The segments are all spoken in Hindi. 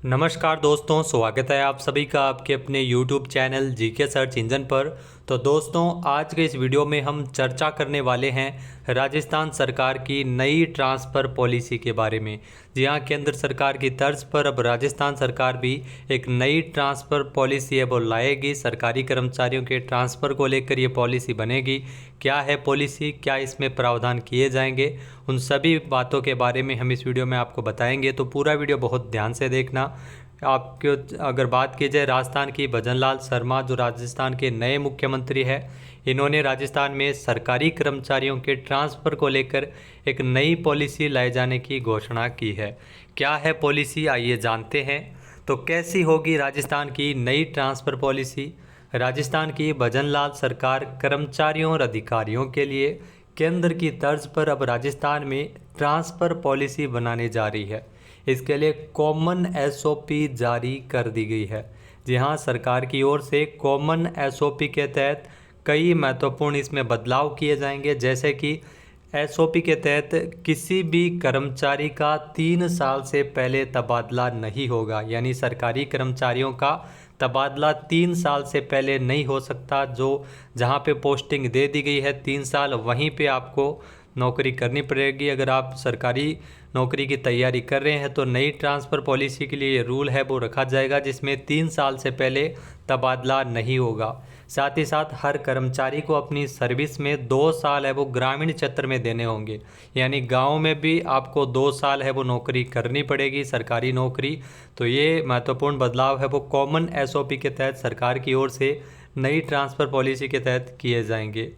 नमस्कार दोस्तों, स्वागत है आप सभी का आपके अपने YouTube channel GK search engine पर। तो दोस्तों, आज के इस वीडियो में हम चर्चा करने वाले हैं राजस्थान सरकार की नई ट्रांसफ़र पॉलिसी के बारे में। जी हाँ, केंद्र सरकार की तर्ज पर अब राजस्थान सरकार भी एक नई ट्रांसफ़र पॉलिसी है वो लाएगी। सरकारी कर्मचारियों के ट्रांसफ़र को लेकर ये पॉलिसी बनेगी। क्या है पॉलिसी, क्या इसमें प्रावधान किए जाएंगे, उन सभी बातों के बारे में हम इस वीडियो में आपको बताएंगे। तो पूरा वीडियो बहुत ध्यान से देखना। आपको अगर बात की जाए राजस्थान की, भजनलाल शर्मा जो राजस्थान के नए मुख्यमंत्री हैं, इन्होंने राजस्थान में सरकारी कर्मचारियों के ट्रांसफ़र को लेकर एक नई पॉलिसी लाए जाने की घोषणा की है। क्या है पॉलिसी, आइए जानते हैं। तो कैसी होगी राजस्थान की नई ट्रांसफ़र पॉलिसी। राजस्थान की भजनलाल सरकार कर्मचारियों और अधिकारियों के लिए केंद्र की तर्ज पर अब राजस्थान में ट्रांसफ़र पॉलिसी बनाने जा रही है। इसके लिए कॉमन एसओपी जारी कर दी गई है। जी हाँ, सरकार की ओर से कॉमन एसओपी के तहत कई महत्वपूर्ण इसमें बदलाव किए जाएंगे, जैसे कि एसओपी के तहत किसी भी कर्मचारी का 3 साल से पहले तबादला नहीं होगा। यानी सरकारी कर्मचारियों का तबादला 3 साल से पहले नहीं हो सकता। जो जहाँ पे पोस्टिंग दे दी गई है 3 साल, वहीं पे आपको नौकरी करनी पड़ेगी। अगर आप सरकारी नौकरी की तैयारी कर रहे हैं तो नई ट्रांसफ़र पॉलिसी के लिए ये रूल है वो रखा जाएगा, जिसमें 3 साल से पहले तबादला नहीं होगा। साथ ही साथ हर कर्मचारी को अपनी सर्विस में 2 साल है वो ग्रामीण क्षेत्र में देने होंगे। यानी गांव में भी आपको 2 साल है वो नौकरी करनी पड़ेगी, सरकारी नौकरी। तो ये महत्वपूर्ण बदलाव है वो कॉमन एसओपी के तहत सरकार की ओर से नई ट्रांसफ़र पॉलिसी के तहत किए जाएंगे।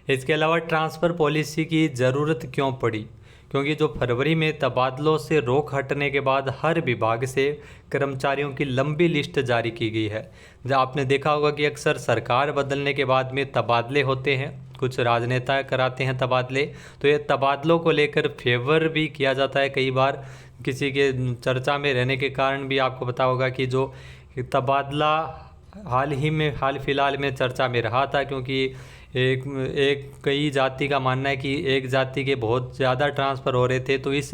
इसके अलावा ट्रांसफ़र पॉलिसी की ज़रूरत क्यों पड़ी, क्योंकि जो फरवरी में तबादलों से रोक हटने के बाद हर विभाग से कर्मचारियों की लंबी लिस्ट जारी की गई है। जब आपने देखा होगा कि अक्सर सरकार बदलने के बाद में तबादले होते हैं, कुछ राजनेता कराते हैं तबादले, तो ये तबादलों को लेकर फेवर भी किया जाता है। कई बार किसी के चर्चा में रहने के कारण भी आपको पता होगा कि जो तबादला हाल फिलहाल में चर्चा में रहा था, क्योंकि एक एक कई जाति का मानना है कि एक जाति के बहुत ज़्यादा ट्रांसफ़र हो रहे थे। तो इस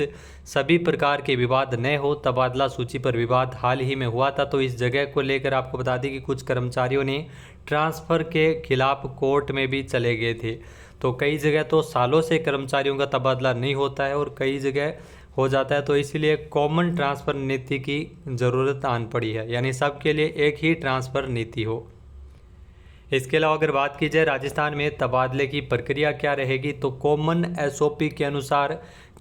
सभी प्रकार के विवाद न हो, तबादला सूची पर विवाद हाल ही में हुआ था, तो इस जगह को लेकर आपको बता दें कि कुछ कर्मचारियों ने ट्रांसफ़र के खिलाफ कोर्ट में भी चले गए थे। तो कई जगह तो सालों से कर्मचारियों का तबादला नहीं होता है और कई जगह हो जाता है। तो इसीलिए कॉमन ट्रांसफ़र नीति की ज़रूरत आन पड़ी है, यानी सबके लिए एक ही ट्रांसफ़र नीति हो। इसके अलावा अगर बात की जाए राजस्थान में तबादले की प्रक्रिया क्या रहेगी, तो कॉमन एसओपी के अनुसार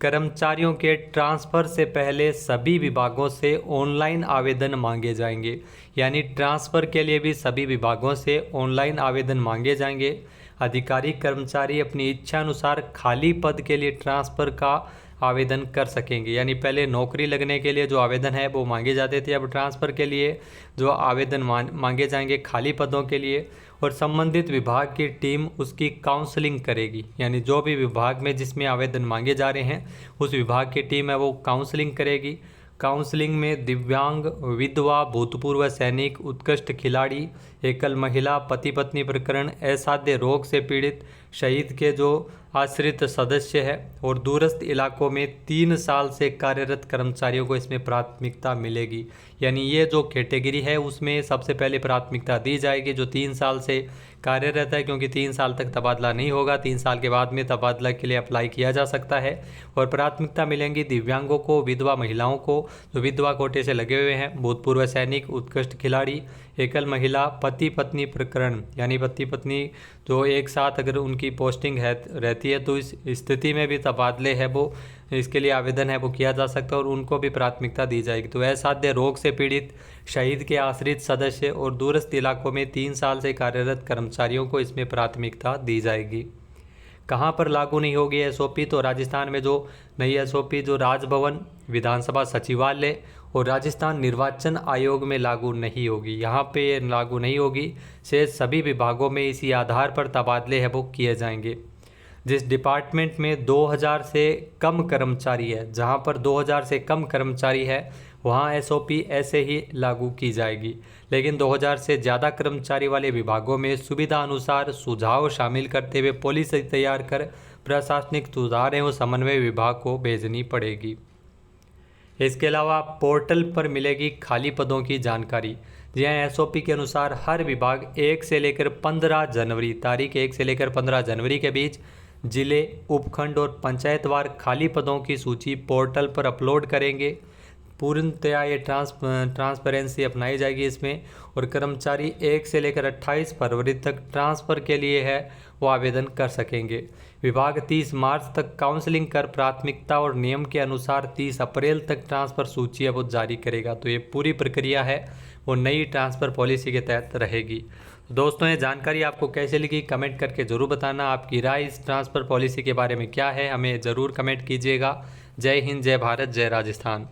कर्मचारियों के ट्रांसफ़र से पहले सभी विभागों से ऑनलाइन आवेदन मांगे जाएंगे। यानी ट्रांसफ़र के लिए भी सभी विभागों से ऑनलाइन आवेदन मांगे जाएंगे। अधिकारी कर्मचारी अपनी इच्छा अनुसार खाली पद के लिए ट्रांसफ़र का आवेदन कर सकेंगे। यानी पहले नौकरी लगने के लिए जो आवेदन है वो मांगे जाते थे, अब ट्रांसफ़र के लिए जो आवेदन मांगे जाएंगे खाली पदों के लिए। और संबंधित विभाग की टीम उसकी काउंसलिंग करेगी। यानी जो भी विभाग में जिसमें आवेदन मांगे जा रहे हैं उस विभाग की टीम है वो काउंसलिंग करेगी। काउंसलिंग में दिव्यांग, विधवा, भूतपूर्व सैनिक, उत्कृष्ट खिलाड़ी, एकल महिला, पति पत्नी प्रकरण, असाध्य रोग से पीड़ित, शहीद के जो आश्रित सदस्य है और दूरस्थ इलाकों में 3 साल से कार्यरत कर्मचारियों को इसमें प्राथमिकता मिलेगी। यानी ये जो कैटेगरी है उसमें सबसे पहले प्राथमिकता दी जाएगी जो 3 साल से कार्यरत है, क्योंकि 3 साल तक तबादला नहीं होगा। 3 साल के बाद में तबादला के लिए अप्लाई किया जा सकता है। और प्राथमिकता मिलेंगी दिव्यांगों को, विधवा महिलाओं को जो विधवा कोटे से लगे हुए हैं, भूतपूर्व सैनिक, उत्कृष्ट खिलाड़ी, एकल महिला, पति पत्नी प्रकरण, यानी पति पत्नी जो एक साथ अगर उनकी पोस्टिंग है रहती है तो इस स्थिति में भी तबादले है वो इसके लिए आवेदन है वो किया जा सकता है और उनको भी प्राथमिकता दी जाएगी। तो असाध्य रोग से पीड़ित, शहीद के आश्रित सदस्य और दूरस्थ इलाकों में 3 साल से कार्यरत कर्मचारियों को इसमें प्राथमिकता दी जाएगी। कहाँ पर लागू नहीं होगी एसओपी, तो राजस्थान में जो नई एसओपी जो राजभवन, विधानसभा सचिवालय और राजस्थान निर्वाचन आयोग में लागू नहीं होगी। यहाँ पे ये लागू नहीं होगी। शेष सभी विभागों में इसी आधार पर तबादले है वो किए जाएंगे। जिस डिपार्टमेंट में 2000 से कम कर्मचारी है, जहाँ पर 2000 से कम कर्मचारी है वहाँ एसओपी ऐसे ही लागू की जाएगी। लेकिन 2000 से ज़्यादा कर्मचारी वाले विभागों में सुविधा अनुसार सुझाव शामिल करते हुए पॉलिसी तैयार कर प्रशासनिक सुधार एवं समन्वय विभाग को भेजनी पड़ेगी। इसके अलावा पोर्टल पर मिलेगी खाली पदों की जानकारी। जी हाँ, एसओपी के अनुसार हर विभाग 1 से लेकर 15 जनवरी, तारीख 1 से लेकर 15 जनवरी के बीच जिले, उपखंड और पंचायतवार खाली पदों की सूची पोर्टल पर अपलोड करेंगे। पूर्णतया ये ट्रांसपेरेंसी अपनाई जाएगी इसमें। और कर्मचारी 1 से लेकर 28 फरवरी तक ट्रांसफ़र के लिए है वो आवेदन कर सकेंगे। विभाग 30 मार्च तक काउंसलिंग कर प्राथमिकता और नियम के अनुसार 30 अप्रैल तक ट्रांसफ़र सूची है वो जारी करेगा। तो ये पूरी प्रक्रिया है वो नई ट्रांसफ़र पॉलिसी के तहत रहेगी। दोस्तों, ये जानकारी आपको कैसे लगी कमेंट करके ज़रूर बताना। आपकी राय इस ट्रांसफ़र पॉलिसी के बारे में क्या है, हमें ज़रूर कमेंट कीजिएगा। जय हिंद, जय भारत, जय राजस्थान।